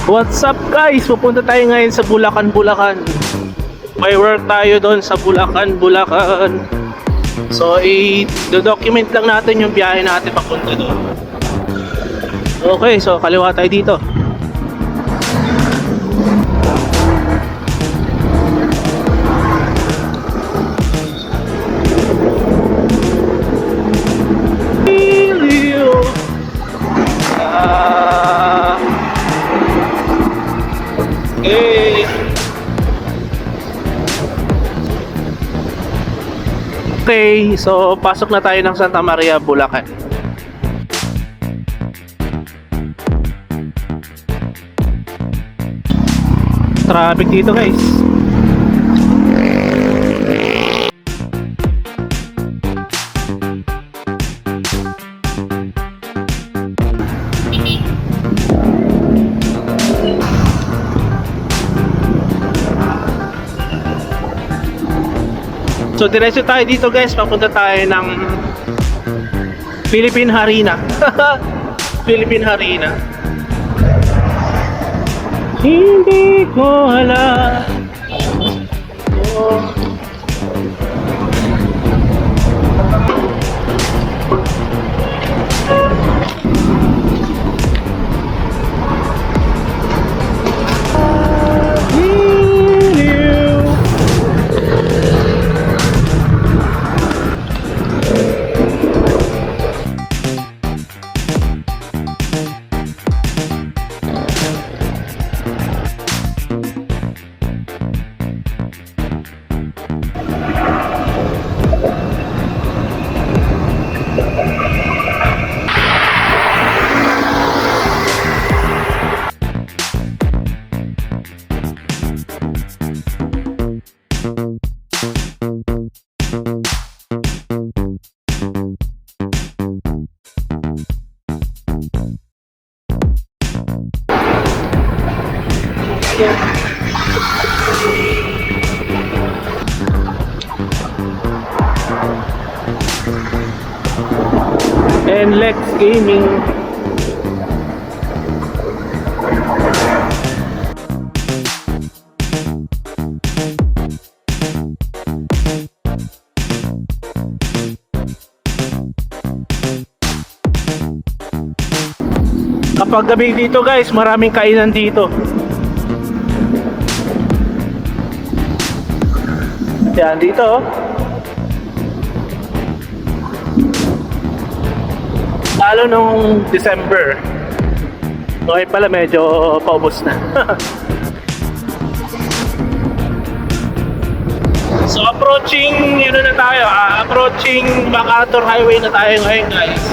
What's up guys? Pupunta tayo ngayon sa Bulacan, Bulacan. May work tayo doon sa Bulacan, Bulacan. So i-document lang natin yung biyahe natin papunta doon. Okay, so kaliwa tayo dito. Okay, so pasok na tayo ng Santa Maria, Bulacan. Traffic dito guys. So diretso tayo dito guys, papunta tayo ng Philippine Harina. Philippine Harina. Hindi ko alam. Oh. And Lex Gaming. Kapag gabi dito guys, maraming kainan dito. Yan dito oh. Lalo nung December. Okay pala, medyo paubos na. So approaching, yun na tayo. Approaching MacArthur Highway na tayo ngayon guys.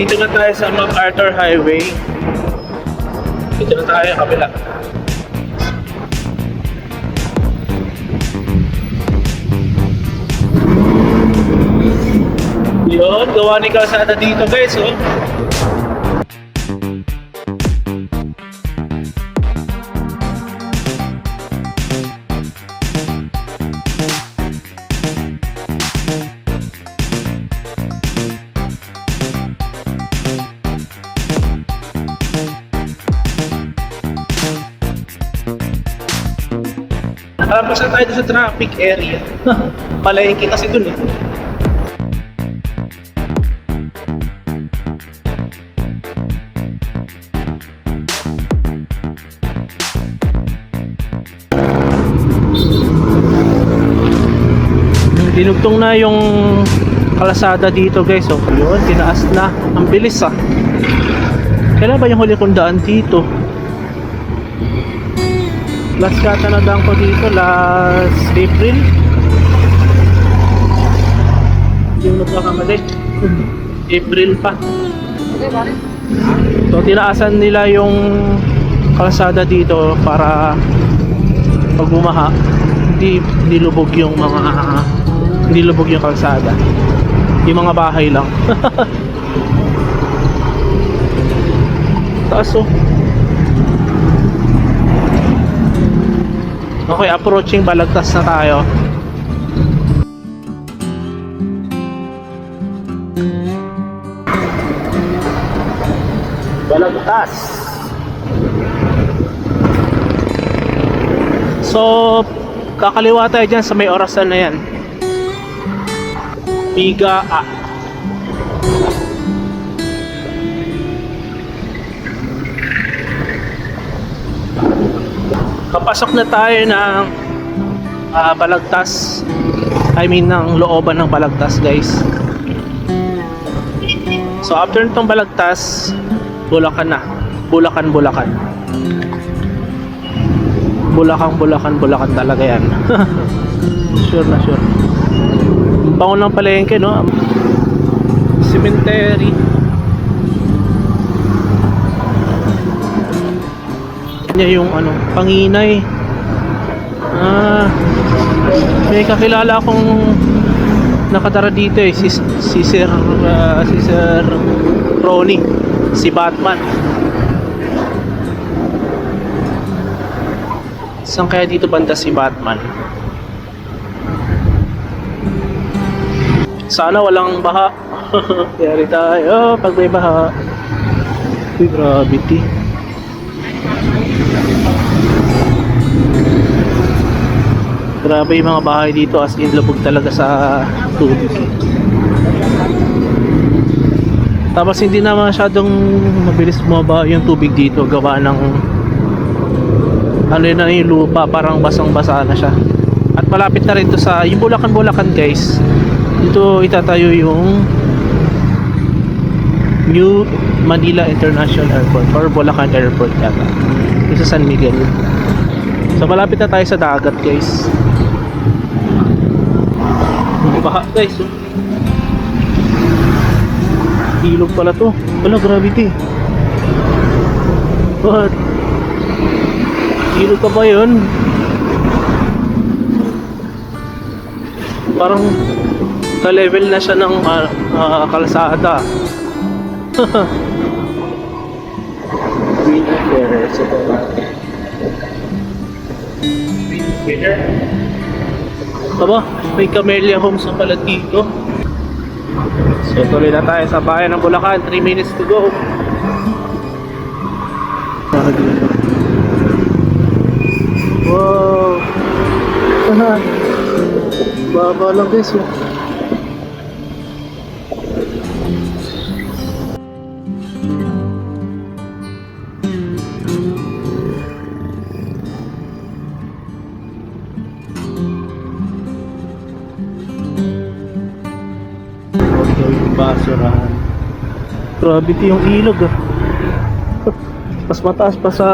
Dito na tayo sa MacArthur Highway. Dito na tayo kabila. Yun, gawa ni kalsada dito guys oh. Tapos na tayo sa traffic area. Palengke kasi dun eh. Dinugtong na yung kalsada dito guys. So, yun, tinaas na. Ang bilis ah. Kailan ba yung huli kong daan dito? Last kata na daan ko dito, last April. Hindi mo nagkakamali. April pa. So tinaasan nila yung kalsada dito para pag bumaha, hindi lubog yung mga, hindi lubog yung kalsada. Yung mga bahay lang. Taas oh. Okay, approaching Balagtas na tayo. Balagtas. So, kakaliwa tayo dyan sa may orasan na yan. Piga A. Kapasok na tayo ng Balagtas. I mean, ng looban ng Balagtas, guys. So, after nitong Balagtas, Bulacan na. Bulacan. Bulacan talaga yan. Sure na sure. Ang bango ng palengke, no? Cemetery. Kanya yung ano, Panginay. May kakilala akong nakatara dito eh, si Sir Ronnie, si Batman. Saan kaya dito banda si Batman? Sana walang baha. Yari tayo pag may baha. Uy, gravity. Grabe yung mga bahay dito, as in lubog talaga sa tubig. Tapos hindi na masyadong mabilis bumaba yung tubig dito, gawa ng ano na yung lupa, parang basang-basa na siya. At malapit na rin to sa yung Bulacan guys. Dito itatayo yung New Manila International Airport or Bulacan Airport yata. Ito sa San Miguel. So malapit na tayo sa dagat, guys. Baha, guys. Ilog pala to. Wala, gravity. What? Ilog ka ba yun? Parang ka-level na siya ng kalsada. Green River. Aba, may Camellia Homes na pala dito. So tuloy na tayo sa bayan ng Bulacan. 3 minutes to go. Wow. Saan? Baba lang, guys. Basurahan. Gravity yung ilog ah. Mas mataas pa sa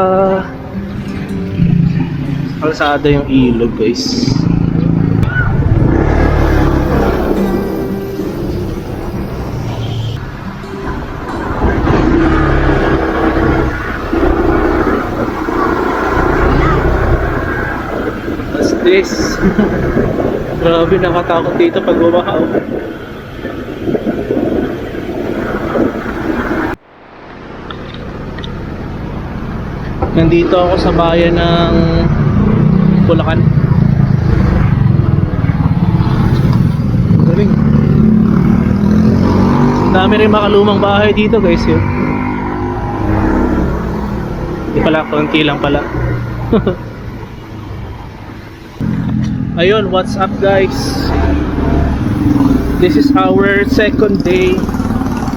kalsada yung ilog, guys. What's this? Grabe, nakatakot dito pag bumahaw. Nandito ako sa bayan ng Bulacan. Galing. Dami rin makalumang bahay dito, guys, yun. Hindi pala, konti lang pala. Ayun, what's up, guys? This is our second day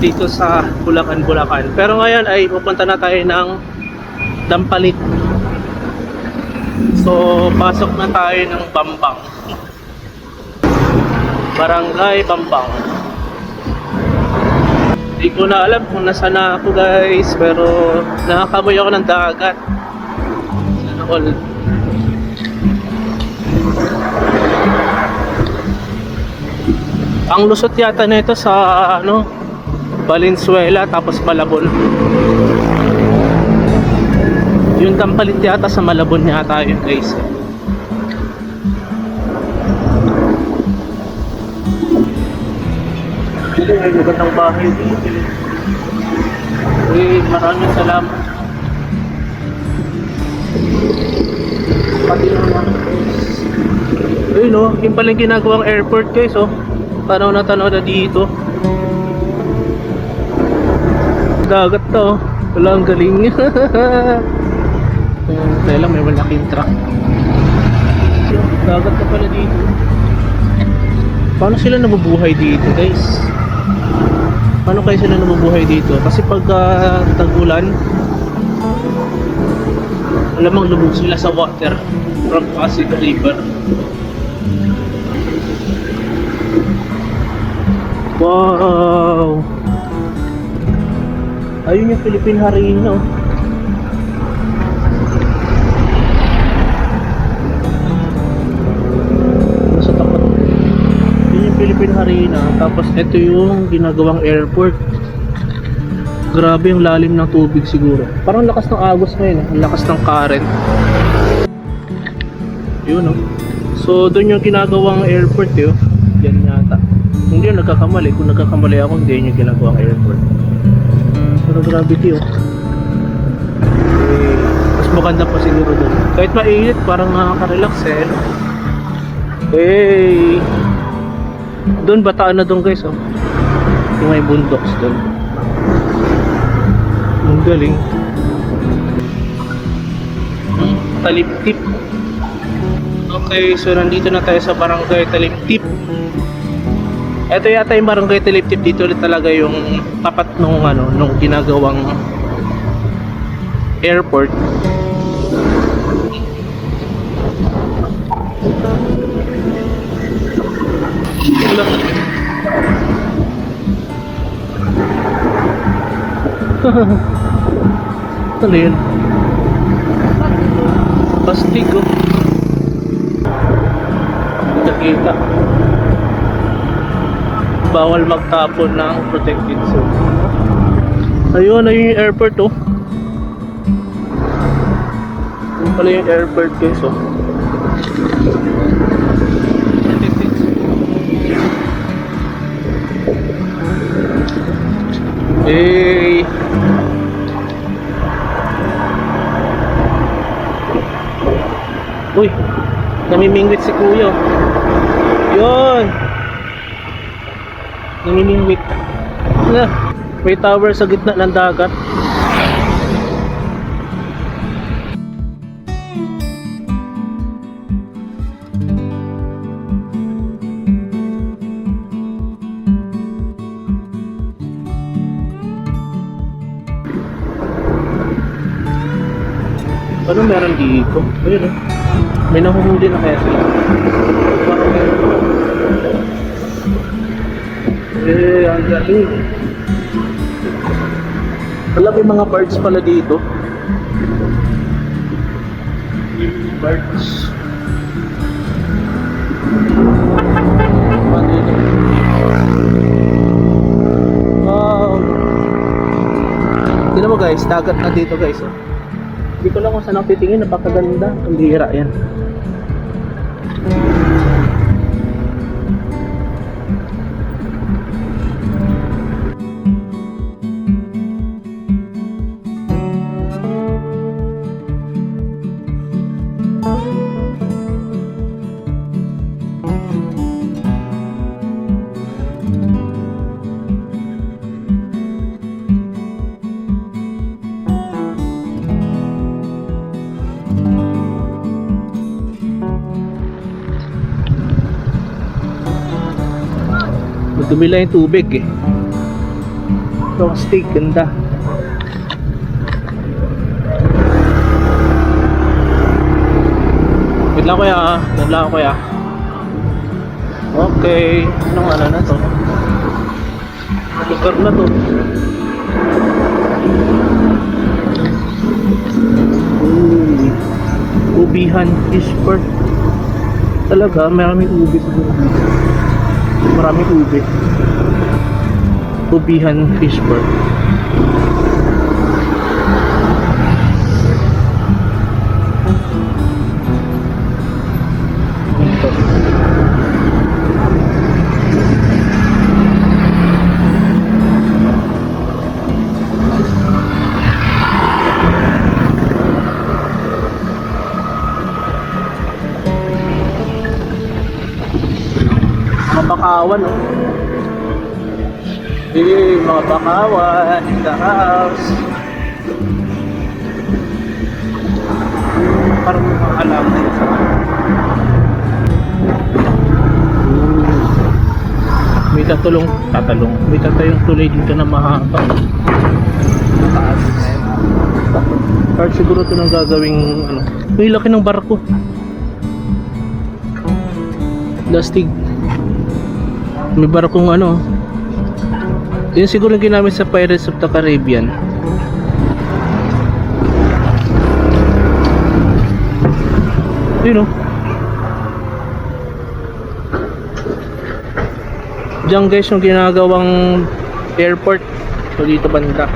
dito sa Bulacan. Pero ngayon ay pupunta na tayo ng Dampalit. So, pasok na tayo ng Bambang. Barangay Bambang. Hindi ko na alam kung nasaan na ako, guys, pero nakakamoy ako ng dagat. Sana all. Ang lusot yata nito sa Valenzuela tapos Malabon. Yung Dampalit yata sa Malabon yata yun, guys. May magandang bahay dito. Maraming salamat. Pati naman yung pala yung ginagawang airport guys, oh. Tanaw na dito. Dagat to, oh. Wala, ang galing. Kaya lang may malaking truck. Dagat na pala dito. Paano sila nabubuhay dito guys? Paano kayo sila nabubuhay dito? Kasi pag tag-ulan, alamang lubog sila sa water from Pasig River. Wow! Ayun yung Philippine Harina, oh. Nasa tapat. Yun yung Philippine Harina. Tapos ito yung ginagawang airport. Grabe yung lalim ng tubig siguro. Parang lakas ng agos ngayon, eh. Ang lakas ng current. Yun, oh. So doon yung ginagawang airport, eh, oh. Yan yata. Hindi yung nagkakamali. Kung nagkakamali ako, hindi yun yung ginagawang airport. Pero gravity, oh. Mas maganda pa siguro doon. Kahit mainit, parang nakaka-relax, eh. Hey! Doon, bataan na doon guys, oh. Yung may bundoks doon. Ang galing. Taliptip. Okay, so nandito na tayo sa barangay Taliptip. Ito yata yung barangay Taliptip. Dito ulit talaga yung tapat nung nung ginagawang airport. Ano yun? Pastig, oh. Kita. Bawal magtapon ng protected zone. Ayun yung airport, oh. Ayun pala yung airport guys, oh. Hey! Uy! Namimingwit si kuya. Yun! Namimingwit. May tower sa gitna ng dagat. Ano meron dito? Ayun, eh. May nahuhuli na kaya sila. Ang galing. Wala, may mga birds pala dito. Birds. Wow. Tignan mo guys, dagat na dito guys, oh. Hindi ko lang kung saan ako titingin, napakaganda. Ang bihira yan. Dumila yung tubig, eh. Ito, steak, ganda. Wait lang kuya, ah. Wait lang kuya. Okay. Anong na to? Lugar na to. Ubihan Fishport. Talaga, maraming ubi siguro dito. Maraming ube. Ubihan Fishport. bakawan, oh. Hey, mga bakawan in the house. Parang mga halaman sa may may tatayong tulay dito na mahaba. Kahit siguro ito nang gagawing ano. May laki ng barko. Lastig. May barkong ano. Yun siguro yung ginamit sa Pirates of the Caribbean. Yun, oh. Diyan guys yung ginagawang airport. So dito banda.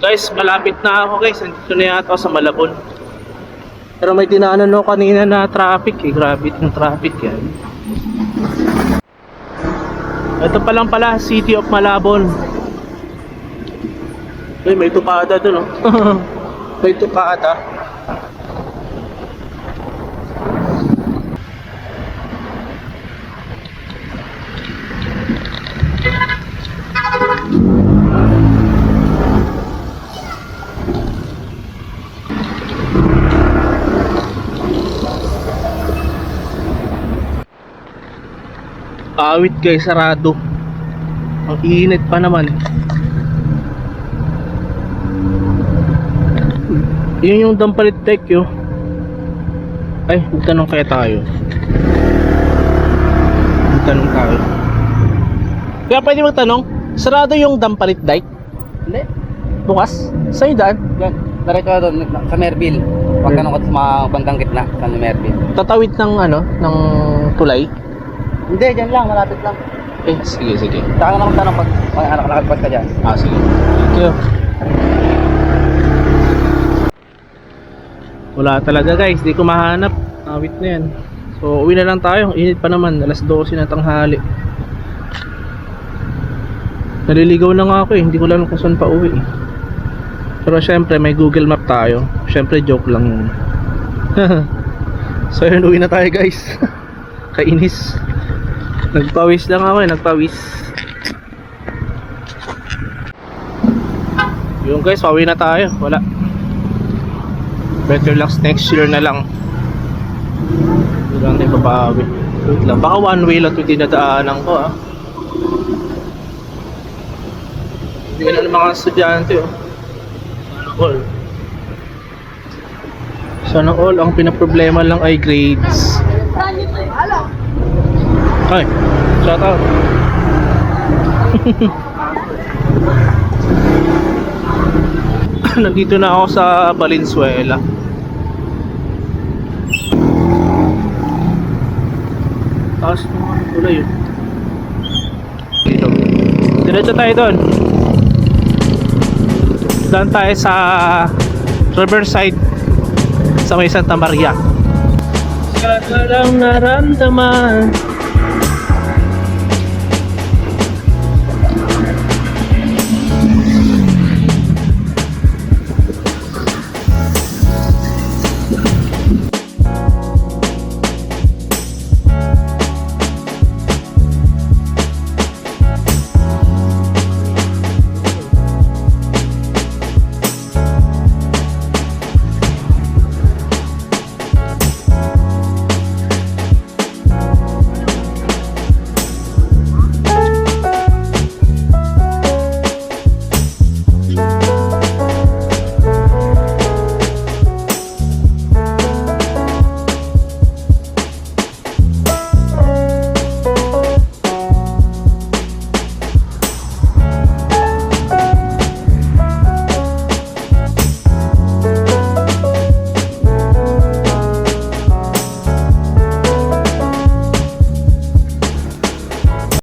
Guys, malapit na ako guys. Nandito na yata ako sa Malabon. Pero may dinaanan ako kanina na traffic eh. Grabe yung traffic yan. Ito pa lang pala, City of Malabon. Uy, may tupada dun, oh. May tupada. Awit guys, sarado. Ang init pa naman. Yun yung Dampalit Tech yun. Ay, magtanong kaya tayo. Magtanong tayo. Kaya pwede magtanong, sarado yung Dampalit Dike? Hindi. Bukas? Sa'yo daan? Yan. Diretso ka doon sa Merville. Pag tanong ko sa mga bandang gitna sa Merville. Tatawid ng ano, ng tulay? Hindi, dyan lang. Malapit lang. Eh, sige. Saka na akong tanong pag nakalipas ka dyan. Ah, sige. Thank you. Wala talaga guys, di ko mahanap. Awit na yan. So, uwi na lang tayo. Init pa naman, alas 12 na tanghali. Naliligaw na nga ako eh, hindi ko lang kung saan pa uwi eh. Pero syempre, may Google Map tayo. Syempre, joke lang yun. So, yun, uwi na tayo guys. Kainis. Nagpawis lang ako eh, nagpawis. Yung guys, pauwi na tayo. Wala. Better luck next year na lang. Hindi lang tayo papawi. Wait lang, baka one way lang ito dinadaanan ko ah. Hindi ka na ng mga estudyante oh. Sana all ang pinaproblema lang ay grades. Hi, shout out. Nandito na ako sa Valenzuela. Taas naman kulay yun. Dito. Diretso tayo doon. Doon tayo sa Riverside sa may Santa Maria. Kaya lang naramdaman